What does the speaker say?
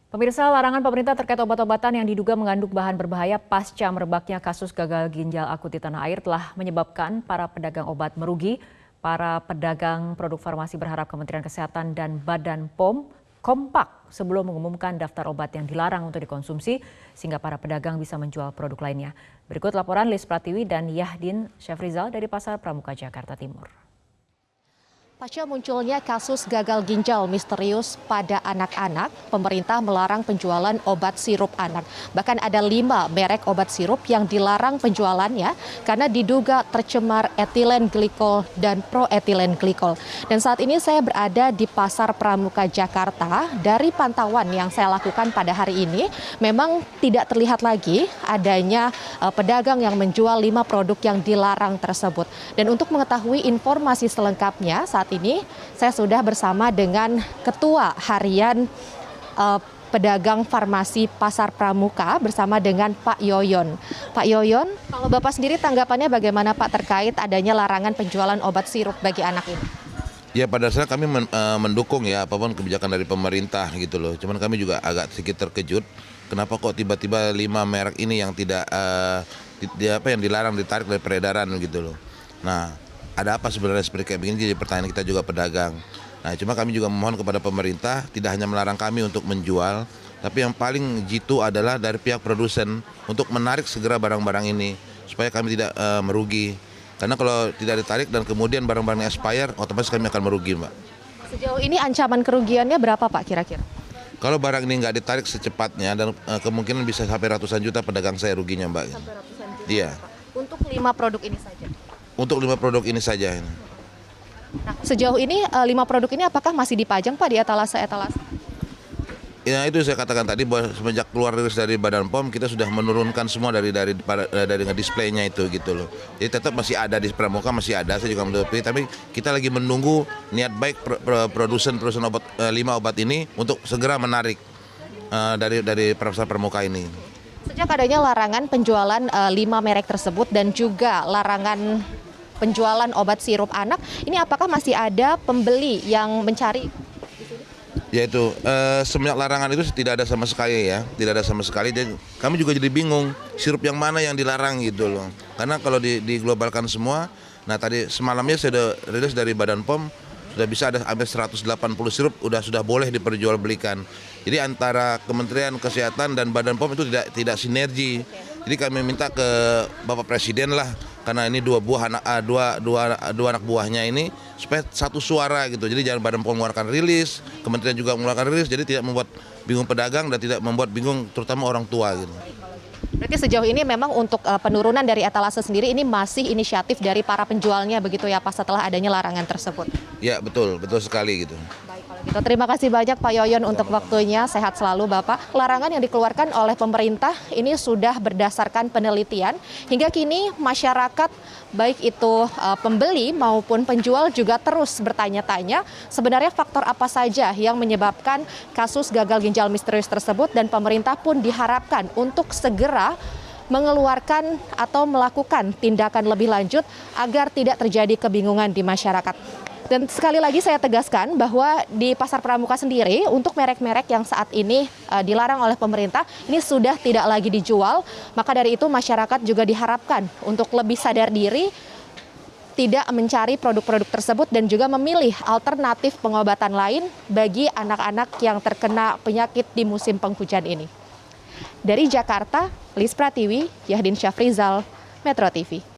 Pemirsa, larangan pemerintah terkait obat-obatan yang diduga mengandung bahan berbahaya pasca merebaknya kasus gagal ginjal akut di tanah air telah menyebabkan para pedagang obat merugi. Para pedagang produk farmasi berharap Kementerian Kesehatan dan Badan POM kompak sebelum mengumumkan daftar obat yang dilarang untuk dikonsumsi sehingga para pedagang bisa menjual produk lainnya. Berikut laporan Lis Pratiwi dan Yahdin Syafrizal dari Pasar Pramuka, Jakarta Timur. Pasca munculnya kasus gagal ginjal misterius pada anak-anak, pemerintah melarang penjualan obat sirup anak. Bahkan ada 5 merek obat sirup yang dilarang penjualannya karena diduga tercemar etilen glikol dan proetilen glikol. Dan saat ini saya berada di Pasar Pramuka, Jakarta. Dari pantauan yang saya lakukan pada hari ini, memang tidak terlihat lagi adanya pedagang yang menjual 5 produk yang dilarang tersebut. Dan untuk mengetahui informasi selengkapnya, saat ini saya sudah bersama dengan Ketua Harian Pedagang Farmasi Pasar Pramuka bersama dengan Pak Yoyon. Pak Yoyon, kalau Bapak sendiri tanggapannya bagaimana Pak terkait adanya larangan penjualan obat sirup bagi anak ini? Ya, pada dasarnya kami mendukung ya apapun kebijakan dari pemerintah gitu loh. Cuman kami juga agak sedikit terkejut kenapa kok tiba-tiba 5 merek ini yang tidak yang dilarang ditarik dari peredaran gitu loh. Nah, ada apa sebenarnya seperti kayak begini, jadi pertanyaan kita juga pedagang. Nah, cuma kami juga memohon kepada pemerintah tidak hanya melarang kami untuk menjual, tapi yang paling jitu adalah dari pihak produsen untuk menarik segera barang-barang ini supaya kami tidak merugi. Karena kalau tidak ditarik dan kemudian barang-barang expire, otomatis kami akan merugi, Mbak. Sejauh ini ancaman kerugiannya berapa, Pak, kira-kira? Kalau barang ini nggak ditarik secepatnya dan kemungkinan bisa sampai ratusan juta pedagang saya ruginya, Mbak. Sampai ratusan juta. Iya. Pak. Untuk 5 produk ini saja? Untuk 5 produk ini saja. Nah, sejauh ini 5 produk ini apakah masih dipajang Pak di etalase-etalase? Ya, itu saya katakan tadi bahwa semenjak keluar rilis dari Badan POM kita sudah menurunkan semua dari displaynya itu gitu loh. Jadi tetap masih ada di Pramuka, masih ada, saya juga menutupi, tapi kita lagi menunggu niat baik produsen obat 5 obat ini untuk segera menarik dari Pasar Pramuka ini. Sejak adanya larangan penjualan 5 merek tersebut dan juga larangan penjualan obat sirup anak, ini apakah masih ada pembeli yang mencari? Yaitu semenjak larangan itu tidak ada sama sekali ya, tidak ada sama sekali. Dan kami juga jadi bingung sirup yang mana yang dilarang gitu loh. Karena kalau diglobalkan semua, nah tadi semalamnya saya rilis dari Badan POM sudah bisa ada hampir 180 sirup sudah boleh diperjualbelikan. Jadi antara Kementerian Kesehatan dan Badan POM itu tidak sinergi. Jadi kami minta ke Bapak Presiden lah, karena ini dua anak buahnya ini supaya satu suara gitu. Jadi jangan Badan POM mengeluarkan rilis, Kementerian juga mengeluarkan rilis, jadi tidak membuat bingung pedagang dan tidak membuat bingung terutama orang tua gitu. Berarti sejauh ini memang untuk penurunan dari etalase sendiri ini masih inisiatif dari para penjualnya begitu ya Pak, setelah adanya larangan tersebut? Ya, betul sekali gitu. Baik, kalau gitu terima kasih banyak Pak Yoyon untuk waktunya, sehat selalu Bapak. Larangan yang dikeluarkan oleh pemerintah ini sudah berdasarkan penelitian. Hingga kini masyarakat baik itu pembeli maupun penjual juga terus bertanya-tanya sebenarnya faktor apa saja yang menyebabkan kasus gagal ginjal misterius tersebut, dan pemerintah pun diharapkan untuk segera mengeluarkan atau melakukan tindakan lebih lanjut agar tidak terjadi kebingungan di masyarakat. Dan sekali lagi saya tegaskan bahwa di Pasar Pramuka sendiri untuk merek-merek yang saat ini dilarang oleh pemerintah ini sudah tidak lagi dijual. Maka dari itu masyarakat juga diharapkan untuk lebih sadar diri, tidak mencari produk-produk tersebut dan juga memilih alternatif pengobatan lain bagi anak-anak yang terkena penyakit di musim penghujan ini. Dari Jakarta, Lis Pratiwi, Yahdin Syafrizal, Metro TV.